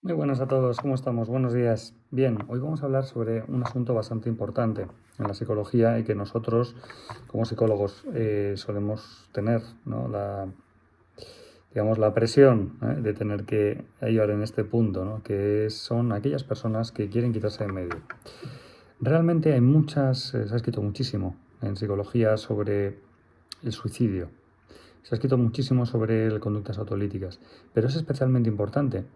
Muy buenas a todos, ¿cómo estamos? Buenos días. Bien, hoy vamos a hablar sobre un asunto bastante importante en la psicología y que nosotros como psicólogos solemos tener, ¿no? La presión, de tener que ayudar en este punto, ¿no? Que son aquellas personas que quieren quitarse de en medio. Realmente hay se ha escrito muchísimo en psicología sobre el suicidio. Se ha escrito muchísimo sobre conductas autolíticas, pero es especialmente importante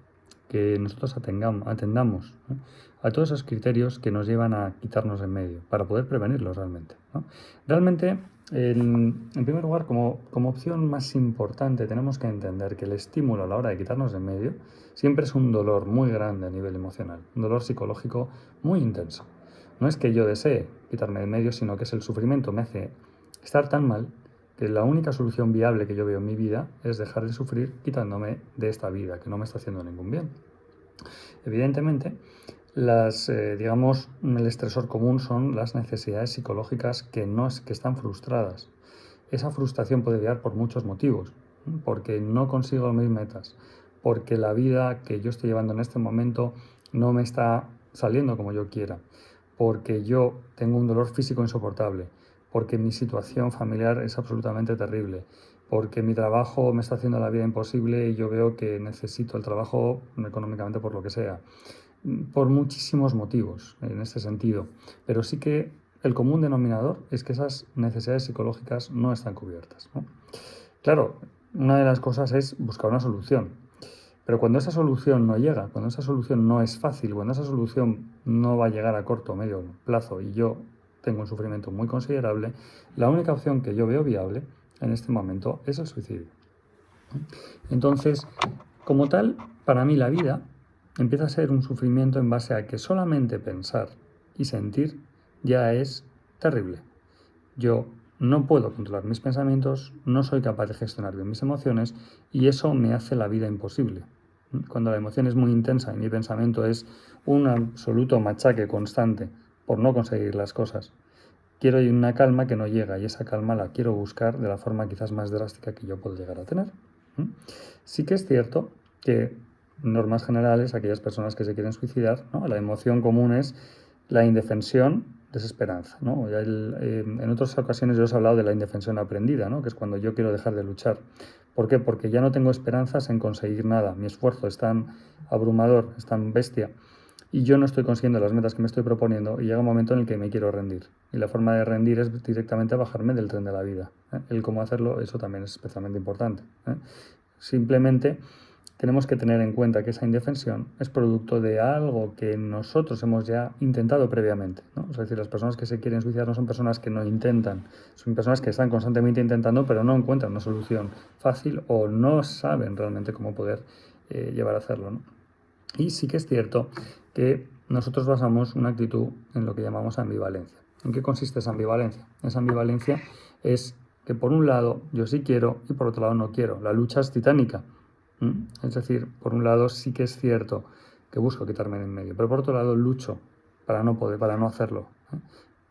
que nosotros atendamos, ¿no?, a todos esos criterios que nos llevan a quitarnos de en medio, para poder prevenirlos realmente, ¿no? Realmente, en primer lugar, como opción más importante, tenemos que entender que el estímulo a la hora de quitarnos de en medio siempre es un dolor muy grande a nivel emocional, un dolor psicológico muy intenso. No es que yo desee quitarme de en medio, sino que es el sufrimiento me hace estar tan mal que la única solución viable que yo veo en mi vida es dejar de sufrir quitándome de esta vida, que no me está haciendo ningún bien. Evidentemente, el estresor común son las necesidades psicológicas que están frustradas. Esa frustración puede llegar por muchos motivos, porque no consigo mis metas, porque la vida que yo estoy llevando en este momento no me está saliendo como yo quiera, porque yo tengo un dolor físico insoportable, porque mi situación familiar es absolutamente terrible, porque mi trabajo me está haciendo la vida imposible y yo veo que necesito el trabajo económicamente por lo que sea, por muchísimos motivos en este sentido, pero sí que el común denominador es que esas necesidades psicológicas no están cubiertas, ¿no? Claro, una de las cosas es buscar una solución, pero cuando esa solución no llega, cuando esa solución no es fácil, cuando esa solución no va a llegar a corto o medio plazo y yo tengo un sufrimiento muy considerable, la única opción que yo veo viable en este momento es el suicidio. Entonces, como tal, para mí la vida empieza a ser un sufrimiento en base a que solamente pensar y sentir ya es terrible. Yo no puedo controlar mis pensamientos, no soy capaz de gestionar bien mis emociones y eso me hace la vida imposible. Cuando la emoción es muy intensa y mi pensamiento es un absoluto machaque constante por no conseguir las cosas, quiero una calma que no llega y esa calma la quiero buscar de la forma quizás más drástica que yo puedo llegar a tener. Sí que es cierto que, normas generales, aquellas personas que se quieren suicidar, ¿no?, la emoción común es la indefensión, desesperanza, ¿no? En otras ocasiones yo os he hablado de la indefensión aprendida, ¿no?, que es cuando yo quiero dejar de luchar. ¿Por qué? Porque ya no tengo esperanzas en conseguir nada. Mi esfuerzo es tan abrumador, es tan bestia, y yo no estoy consiguiendo las metas que me estoy proponiendo y llega un momento en el que me quiero rendir. Y la forma de rendir es directamente bajarme del tren de la vida, ¿eh? El cómo hacerlo, eso también es especialmente importante, ¿eh? Simplemente tenemos que tener en cuenta que esa indefensión es producto de algo que nosotros hemos ya intentado previamente, ¿no? Es decir, las personas que se quieren suicidar no son personas que no intentan, son personas que están constantemente intentando pero no encuentran una solución fácil o no saben realmente cómo poder llevar a hacerlo, ¿no? Y sí que es cierto que nosotros basamos una actitud en lo que llamamos ambivalencia. ¿En qué consiste esa ambivalencia? Esa ambivalencia es que por un lado yo sí quiero y por otro lado no quiero. La lucha es titánica. Es decir, por un lado sí que es cierto que busco quitarme de en medio, pero por otro lado lucho para no poder, para no hacerlo.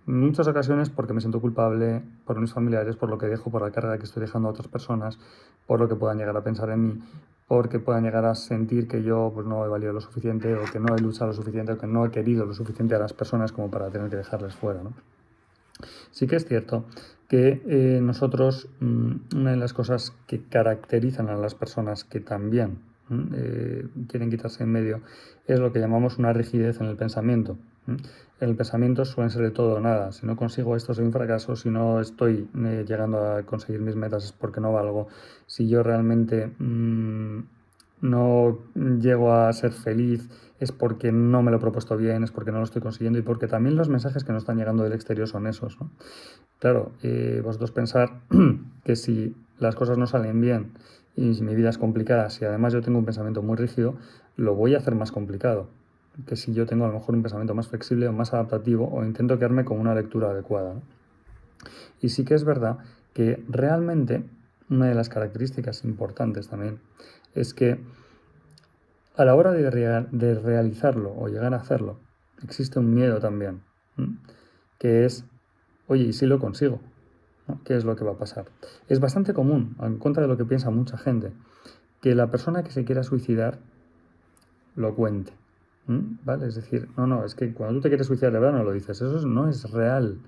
En muchas ocasiones porque me siento culpable por mis familiares, por lo que dejo, por la carga que estoy dejando a otras personas, por lo que puedan llegar a pensar en mí, porque puedan llegar a sentir que yo pues, no he valido lo suficiente o que no he luchado lo suficiente o que no he querido lo suficiente a las personas como para tener que dejarles fuera, ¿no? Sí que es cierto que nosotros, una de las cosas que caracterizan a las personas que también quieren quitarse en medio es lo que llamamos una rigidez en el pensamiento. El pensamiento suele ser de todo o nada. Si no consigo esto soy un fracaso, si no estoy llegando a conseguir mis metas es porque no valgo, si yo realmente no llego a ser feliz es porque no me lo he propuesto bien, es porque no lo estoy consiguiendo y porque también los mensajes que nos están llegando del exterior son esos, ¿no? Claro, vosotros pensar que si las cosas no salen bien y si mi vida es complicada, si además yo tengo un pensamiento muy rígido, lo voy a hacer más complicado que si yo tengo a lo mejor un pensamiento más flexible o más adaptativo o intento quedarme con una lectura adecuada, ¿no? Y sí que es verdad que realmente una de las características importantes también es que a la hora de realizarlo o llegar a hacerlo, existe un miedo también, que es, oye, ¿y si lo consigo? ¿No? ¿Qué es lo que va a pasar? Es bastante común, en contra de lo que piensa mucha gente, que la persona que se quiera suicidar grandilocuente. ¿Vale? Es decir, no, es que cuando tú te quieres suicidar de verdad no lo dices, eso no es real.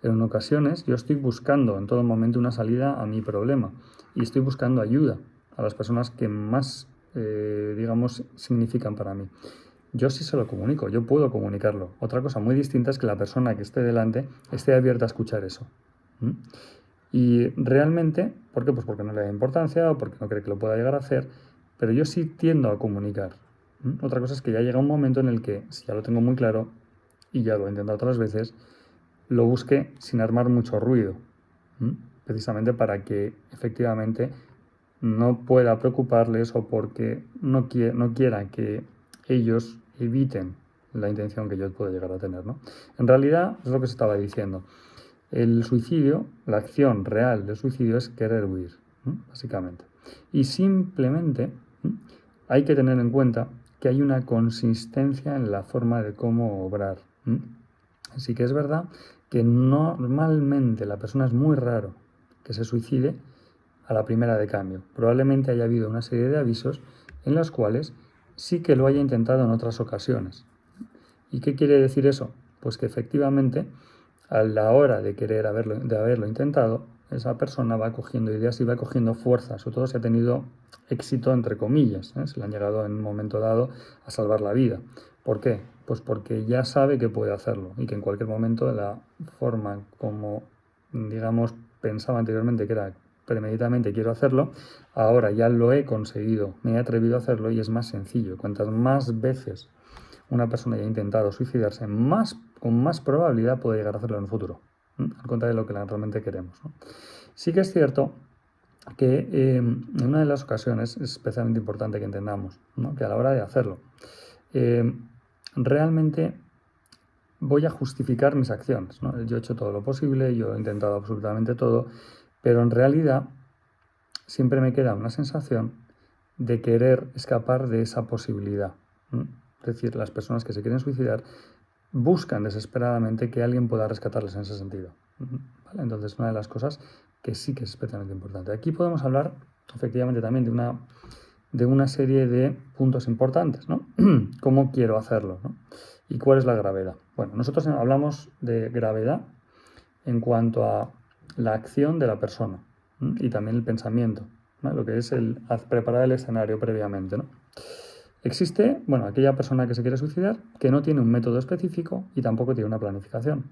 En ocasiones yo estoy buscando en todo momento una salida a mi problema y estoy buscando ayuda a las personas que más, digamos, significan para mí. Yo sí se lo comunico, yo puedo comunicarlo. Otra cosa muy distinta es que la persona que esté delante esté abierta a escuchar eso. Y realmente, ¿por qué? Pues porque no le da importancia o porque no cree que lo pueda llegar a hacer, pero yo sí tiendo a comunicar. Otra cosa es que ya llega un momento en el que, si ya lo tengo muy claro, y ya lo he intentado otras veces, lo busque sin armar mucho ruido, precisamente para que efectivamente no pueda preocuparles o porque no quiera que ellos eviten la intención que yo puedo llegar a tener, ¿no? En realidad es lo que se estaba diciendo. El suicidio, la acción real del suicidio es querer huir, básicamente. Y simplemente hay que tener en cuenta que hay una consistencia en la forma de cómo obrar. Así que es verdad que normalmente la persona es muy raro que se suicide a la primera de cambio. Probablemente haya habido una serie de avisos en los cuales sí que lo haya intentado en otras ocasiones. ¿Y qué quiere decir eso? Pues que efectivamente a la hora de haberlo intentado, esa persona va cogiendo ideas y va cogiendo fuerza, sobre todo si ha tenido éxito entre comillas, se le han llegado en un momento dado a salvar la vida. ¿Por qué? Pues porque ya sabe que puede hacerlo y que en cualquier momento la forma como, digamos, pensaba anteriormente que era premeditadamente quiero hacerlo, ahora ya lo he conseguido, me he atrevido a hacerlo y es más sencillo. Cuantas más veces una persona ya ha intentado suicidarse, con más probabilidad puede llegar a hacerlo en el futuro, al contrario de lo que realmente queremos, ¿no? Sí que es cierto que en una de las ocasiones es especialmente importante que entendamos, ¿no?, que a la hora de hacerlo, realmente voy a justificar mis acciones, ¿no? Yo he hecho todo lo posible, yo he intentado absolutamente todo, pero en realidad siempre me queda una sensación de querer escapar de esa posibilidad. Es decir, las personas que se quieren suicidar buscan desesperadamente que alguien pueda rescatarles en ese sentido. ¿Vale? Entonces, una de las cosas que sí que es especialmente importante. Aquí podemos hablar efectivamente también de una serie de puntos importantes, ¿no? ¿Cómo quiero hacerlo, ¿no? ¿Y cuál es la gravedad? Bueno, nosotros hablamos de gravedad en cuanto a la acción de la persona y también el pensamiento, ¿no? Lo que es el preparar el escenario previamente, ¿no? Existe, aquella persona que se quiere suicidar que no tiene un método específico y tampoco tiene una planificación.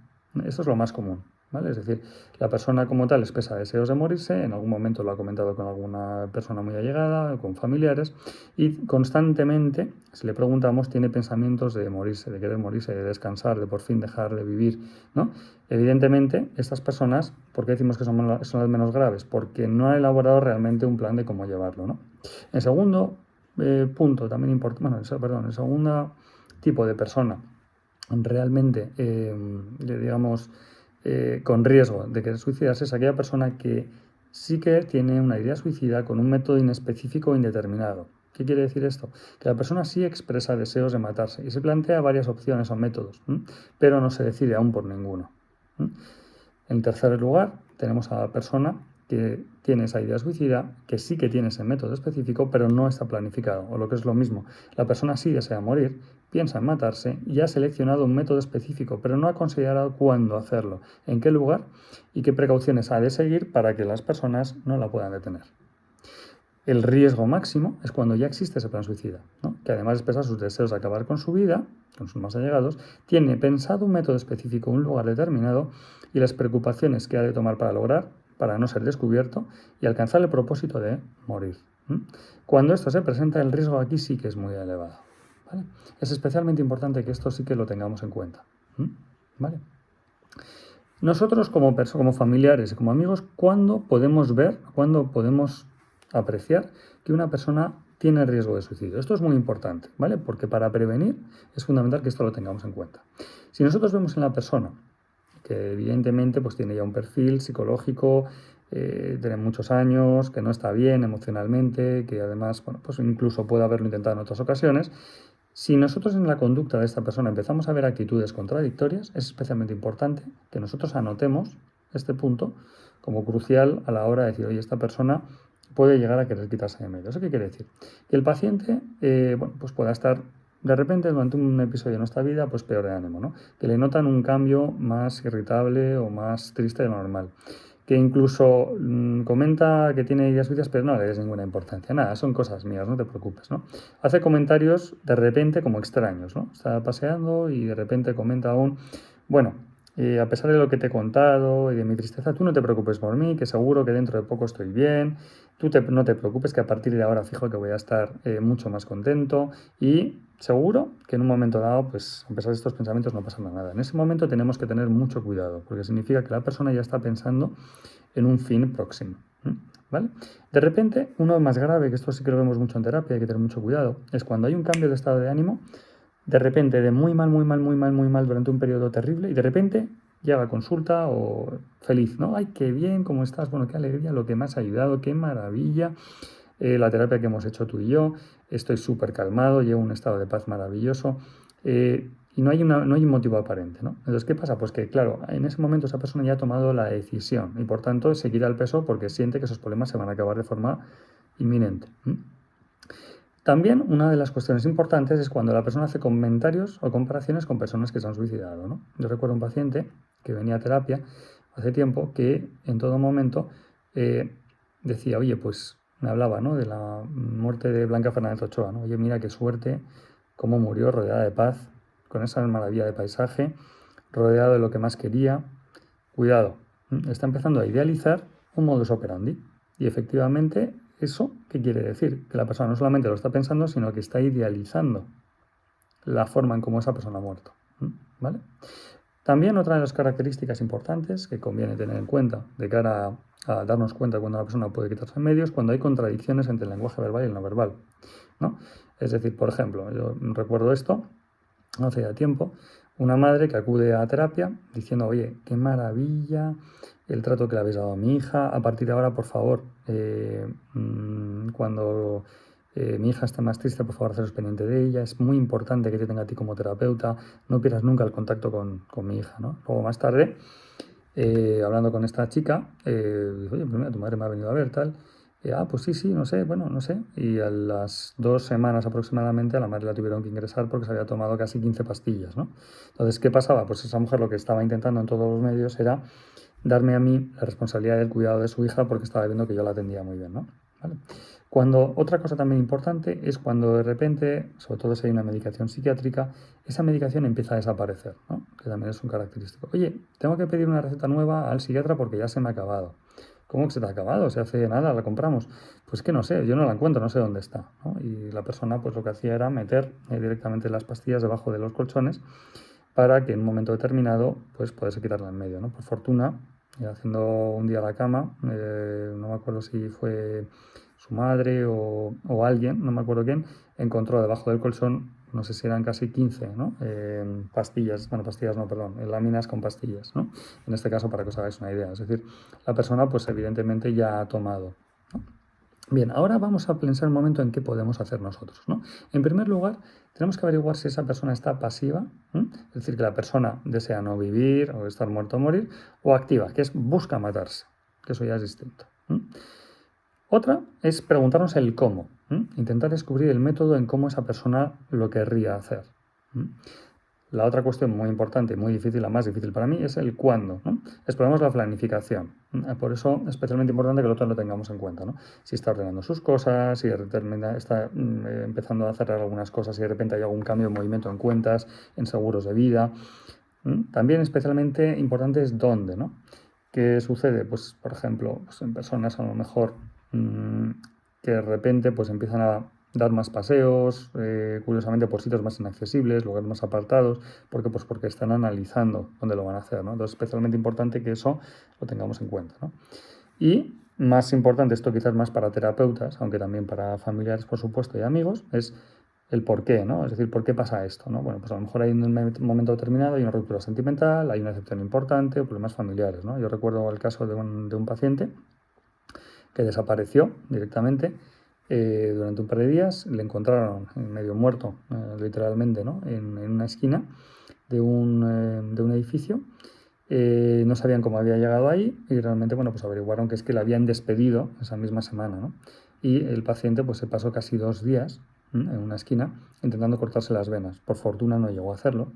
Eso es lo más común, ¿vale? Es decir, la persona como tal expresa deseos de morirse, en algún momento lo ha comentado con alguna persona muy allegada, con familiares, y constantemente, si le preguntamos, tiene pensamientos de morirse, de querer morirse, de descansar, de por fin dejar de vivir, ¿no? Evidentemente, estas personas, ¿por qué decimos que son las menos graves? Porque no han elaborado realmente un plan de cómo llevarlo, ¿no? En segundo punto también importante, el segundo tipo de persona realmente, digamos, con riesgo de querer suicidarse es aquella persona que sí que tiene una idea suicida con un método inespecífico e indeterminado. ¿Qué quiere decir esto? Que la persona sí expresa deseos de matarse y se plantea varias opciones o métodos, pero no se decide aún por ninguno. En tercer lugar, tenemos a la persona que tiene esa idea suicida, que sí que tiene ese método específico, pero no está planificado, o lo que es lo mismo, la persona sí desea morir, piensa en matarse y ha seleccionado un método específico, pero no ha considerado cuándo hacerlo, en qué lugar y qué precauciones ha de seguir para que las personas no la puedan detener. El riesgo máximo es cuando ya existe ese plan suicida, ¿no?, que además expresa sus deseos de acabar con su vida, con sus más allegados, tiene pensado un método específico, un lugar determinado y las preocupaciones que ha de tomar para no ser descubierto y alcanzar el propósito de morir. Cuando esto se presenta, el riesgo aquí sí que es muy elevado, ¿vale? Es especialmente importante que esto sí que lo tengamos en cuenta, ¿vale? Nosotros como familiares y como amigos, ¿cuándo podemos apreciar que una persona tiene riesgo de suicidio? Esto es muy importante, ¿vale? Porque para prevenir es fundamental que esto lo tengamos en cuenta. Si nosotros vemos en la persona que evidentemente pues tiene ya un perfil psicológico, tiene muchos años, que no está bien emocionalmente, que además pues incluso puede haberlo intentado en otras ocasiones, si nosotros en la conducta de esta persona empezamos a ver actitudes contradictorias, es especialmente importante que nosotros anotemos este punto como crucial a la hora de decir, oye, esta persona puede llegar a querer quitarse de medio. ¿Eso qué quiere decir? Que el paciente pues pueda estar de repente durante un episodio de nuestra vida, pues peor de ánimo, ¿no? Que le notan un cambio más irritable o más triste de lo normal. Que incluso comenta que tiene ideas sucias, pero no le des ninguna importancia. Nada, son cosas mías, no te preocupes, ¿no? Hace comentarios de repente como extraños, ¿no? Está paseando y de repente comenta bueno, a pesar de lo que te he contado y de mi tristeza, tú no te preocupes por mí, que seguro que dentro de poco estoy bien. No te preocupes, que a partir de ahora fijo que voy a estar mucho más contento y seguro que en un momento dado, pues a pesar de estos pensamientos no pasa nada. En ese momento tenemos que tener mucho cuidado, porque significa que la persona ya está pensando en un fin próximo. ¿Vale? De repente, uno más grave, que esto sí que lo vemos mucho en terapia, hay que tener mucho cuidado, es cuando hay un cambio de estado de ánimo, de repente de muy mal, muy mal, muy mal, muy mal durante un periodo terrible y de repente llega a consulta o feliz, ¿no? Ay, qué bien, ¿cómo estás? Bueno, qué alegría, lo que me has ayudado, qué maravilla, la terapia que hemos hecho tú y yo, estoy súper calmado, llevo un estado de paz maravilloso y no hay un motivo aparente, ¿no? Entonces, ¿qué pasa? Pues que, claro, en ese momento esa persona ya ha tomado la decisión y por tanto seguirá el peso porque siente que esos problemas se van a acabar de forma inminente. También una de las cuestiones importantes es cuando la persona hace comentarios o comparaciones con personas que se han suicidado, ¿no? Yo recuerdo un paciente que venía a terapia hace tiempo que en todo momento decía, oye, pues me hablaba, ¿no? De la muerte de Blanca Fernández Ochoa, ¿no? Oye, mira qué suerte, cómo murió rodeada de paz, con esa maravilla de paisaje, rodeado de lo que más quería. Cuidado, está empezando a idealizar un modus operandi y efectivamente ¿eso qué quiere decir? Que la persona no solamente lo está pensando, sino que está idealizando la forma en cómo esa persona ha muerto. ¿Vale? También otra de las características importantes que conviene tener en cuenta de cara a darnos cuenta cuando una persona puede quitarse en medio es cuando hay contradicciones entre el lenguaje verbal y el no verbal, ¿no? Es decir, por ejemplo, yo recuerdo esto hace ya tiempo, una madre que acude a terapia diciendo, oye, qué maravilla el trato que le habéis dado a mi hija, a partir de ahora, por favor, cuando mi hija esté más triste, por favor, haceros pendiente de ella, es muy importante que te tenga a ti como terapeuta, no pierdas nunca el contacto con mi hija, ¿no? Luego más tarde, hablando con esta chica, dice, oye, pues mira, tu madre me ha venido a ver, tal, pues sí, no sé, bueno, no sé. Y a las 2 semanas aproximadamente a la madre la tuvieron que ingresar porque se había tomado casi 15 pastillas, ¿no? Entonces, ¿qué pasaba? Pues esa mujer lo que estaba intentando en todos los medios era darme a mí la responsabilidad del cuidado de su hija porque estaba viendo que yo la atendía muy bien, ¿no? ¿Vale? Otra cosa también importante es cuando de repente, sobre todo si hay una medicación psiquiátrica, esa medicación empieza a desaparecer, ¿no? Que también es un característico. Oye, tengo que pedir una receta nueva al psiquiatra porque ya se me ha acabado. ¿Cómo que se te ha acabado? Si hace nada la compramos. Pues que no sé, yo no la encuentro, no sé dónde está, ¿no? Y la persona pues lo que hacía era meter directamente las pastillas debajo de los colchones para que en un momento determinado pues pudiese quitarla en medio, ¿no? Por fortuna, haciendo un día la cama, no me acuerdo si fue su madre o alguien, no me acuerdo quién, encontró debajo del colchón, no sé si eran casi 15, ¿no? Pastillas no, perdón, láminas con pastillas, ¿no? En este caso, para que os hagáis una idea. Es decir, la persona, pues evidentemente ya ha tomado, ¿no? Bien, ahora vamos a pensar un momento en qué podemos hacer nosotros, ¿no? En primer lugar, tenemos que averiguar si esa persona está pasiva, es decir, que la persona desea no vivir o estar muerto o morir, o activa, que es busca matarse, que eso ya es distinto. Otra es preguntarnos el cómo, intentar descubrir el método en cómo esa persona lo querría hacer. La otra cuestión muy importante y muy difícil, la más difícil para mí, es el cuándo, ¿no? Exploramos la planificación. Por eso es especialmente importante que el otro lo tengamos en cuenta, ¿no? Si está ordenando sus cosas, si está empezando a cerrar algunas cosas, si de repente hay algún cambio de movimiento en cuentas, en seguros de vida. También especialmente importante es dónde, ¿no? ¿Qué sucede? Pues, por ejemplo, pues en personas a lo mejor que de repente pues empiezan a dar más paseos, curiosamente por sitios más inaccesibles, lugares más apartados, pues porque están analizando dónde lo van a hacer, ¿no? Entonces, especialmente importante que eso lo tengamos en cuenta, ¿no? Y más importante, esto quizás más para terapeutas, aunque también para familiares, por supuesto, y amigos, es el por qué, ¿no? Es decir, ¿por qué pasa esto, ¿no? Bueno, pues a lo mejor hay un momento determinado, hay una ruptura sentimental, hay una excepción importante o problemas familiares, ¿no? Yo recuerdo el caso de un paciente que desapareció directamente durante un par de días, le encontraron medio muerto, literalmente, ¿no? En una esquina de un edificio. No sabían cómo había llegado ahí y realmente, bueno, pues averiguaron que es que le habían despedido esa misma semana, ¿no? Y el paciente pues se pasó casi 2 días en una esquina intentando cortarse las venas. Por fortuna no llegó a hacerlo,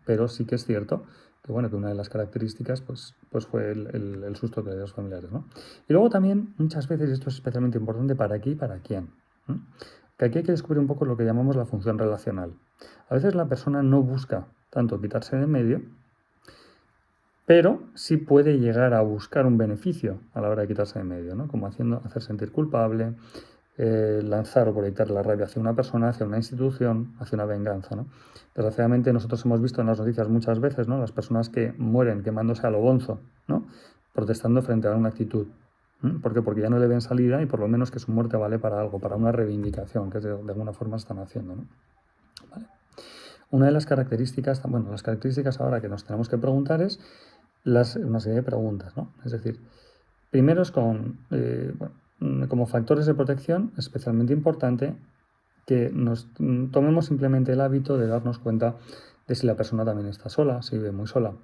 pero sí que es cierto que, bueno, que una de las características pues fue el susto que le dio a los familiares, ¿no? Y luego también, muchas veces, y esto es especialmente importante, ¿para qué y para quién? Que aquí hay que descubrir un poco lo que llamamos la función relacional. A veces la persona no busca tanto quitarse de en medio, pero sí puede llegar a buscar un beneficio a la hora de quitarse de en medio, ¿no? Como hacer sentir culpable, lanzar o proyectar la rabia hacia una persona, hacia una institución, hacia una venganza, ¿no? Desgraciadamente nosotros hemos visto en las noticias muchas veces, ¿no? Las personas que mueren quemándose a lo bonzo, ¿no? Protestando frente a una actitud. ¿Por qué? Porque ya no le ven salida y por lo menos que su muerte vale para algo, para una reivindicación, que de alguna forma están haciendo, ¿no? ¿Vale? Una de las características, bueno, las características ahora que nos tenemos que preguntar es una serie de preguntas, ¿no? Es decir, primero es como factores de protección, especialmente importante que nos tomemos simplemente el hábito de darnos cuenta de si la persona también está sola, si vive muy sola,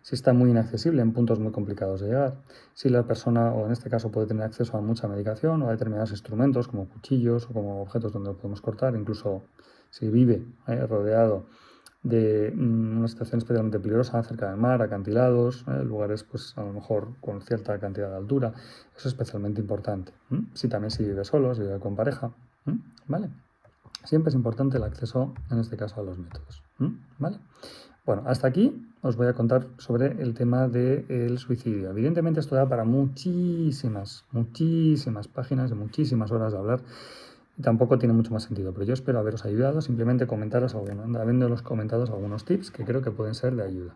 si está muy inaccesible en puntos muy complicados de llegar, si la persona, o en este caso, puede tener acceso a mucha medicación o a determinados instrumentos como cuchillos o como objetos donde lo podemos cortar, incluso si vive rodeado de una situación especialmente peligrosa cerca del mar, acantilados, lugares pues a lo mejor con cierta cantidad de altura. Eso es especialmente importante. Si también si vive solo, si vive con pareja, ¿vale? Siempre es importante el acceso, en este caso, a los métodos, ¿vale? Bueno, hasta aquí os voy a contar sobre el tema del suicidio. Evidentemente esto da para muchísimas páginas y muchísimas horas de hablar. Y tampoco tiene mucho más sentido, pero yo espero haberos ayudado, simplemente comentaros habiéndolos comentados algunos tips que creo que pueden ser de ayuda.